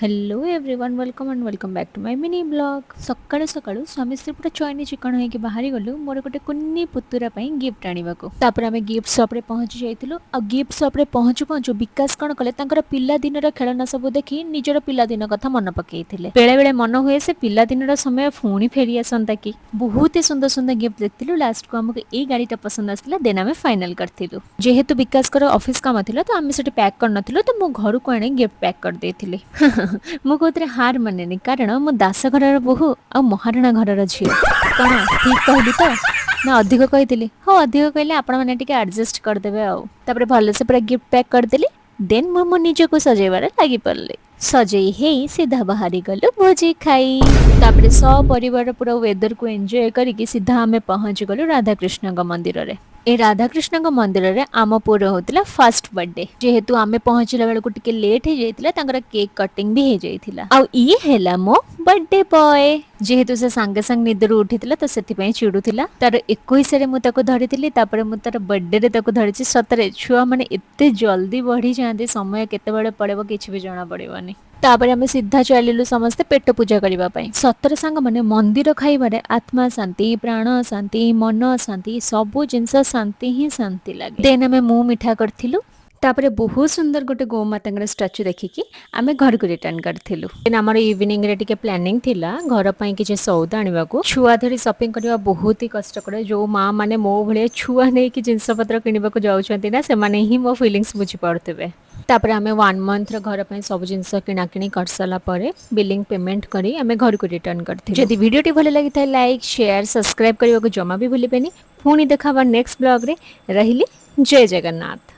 Hello everyone welcome back to my mini blog सकाळु सकाळु स्वामी स्त्री पूरा चयनी चिकन होइके बाहरी गलु मोर गोटे कुन्नी पुतुरा पई गिफ्ट आनिबाकू तापर आमे गिफ्ट शॉप रे पहुंची जाइतिलु आ गिफ्ट शॉप रे पहुंचु पहुंचु विकास कोन कले तांकर पिल्ला दिनर खेलना सब देखि निजर पिल्ला दिन कथा मन पकेइथिले बेले बेले मन हुए से पिल्ला दिनर समय फुणी फेरी आसंता कि बहुत ही सुंदर सुंदर गिफ्ट देखतिलु लास्ट को हमके ए गाड़ीटा पसंद आसला देन आमे फाइनल करथिलु जेहेतु विकास कर ऑफिस काम थिला तो आमे सेठी पैक करनथिलु तो मो घर को आने गिफ्ट पैक कर देथिले मु कोतरे हार मानेनी कारण मो दास घरर बोहू आ महाराणा घरर झियो कौन ठीक कहली तो ना अधिक कही हाँ अधिक कहले आपण मैंने टिके एडजस्ट करदेवे आउ भल से पूरा गिफ्ट पैक करदेली देन मो निज को सजेबार लगी पड़ली सजई हे सीधा बाहरी गलु भोजी खाई तापरे सब परिवार पूरा वेदर को एंजॉय करिकी सीधा आमे पहुंची गलु राधाकृष्ण मंदिर रे ए राधाकृष्ण मंदिर रे आम पुर होतिला फर्स्ट बर्थडे जेहेतु आमे पहुंचला बेल को टिके लेट हे जाइतिला तांकर केक कटिंग भी हे जाइतिला आ ई हेला मो बर्थडे बॉय जेहेतु से सांगे सांग निदर उठितिला तो सेति पई चिडुतिला तार 21 रे मु ताको धरितिली तापर मु तार बर्थडे रे ताको धरिछि सतरे छुआ माने एते जल्दी बढ़ी जांदी समय केते बेले पड़ेबो किछ भी जणा पड़िबोनी तापर आमे सीधा चलिलु समस्ते पेट पूजा करबा पई सतर सांग माने मंदिर खाइबारे आत्मा शांति प्राण शांति मन शांति सबो जिंस शांति ही शांति लागे देन आमे मुंह मिठा करथिलु तापरे बहुत सुंदर गोटे गो माता स्टाच्यू देखिकी आमे घर को रिटर्न करथिलु देन हमर इवनिंग रे टिके प्लानिंग थिला घर पई किछ सौदा आनिबाकू छुआ धरी शॉपिंग करबा बहुत ही कष्टकर जो माँ माने मो भले छुआ नै कि जिंस पत्र किनिबाकू जाउछंती ना से माने ही मो फीलिंग्स बुझी पड़तबे तापर आमे 1 मंथ रे घर पई सब जिंस किणाकिणी कर साला परे बिलिंग पेमेंट करी आमे घर को रिटर्न करथिलु जदि वीडियोटी भले लागि थाय लाइक शेयर सब्सक्राइब करबाकू जमा भी भूलिबेनी पुणी देखाबा नेक्स्ट ब्लॉग रे रहिली जय जगन्नाथ।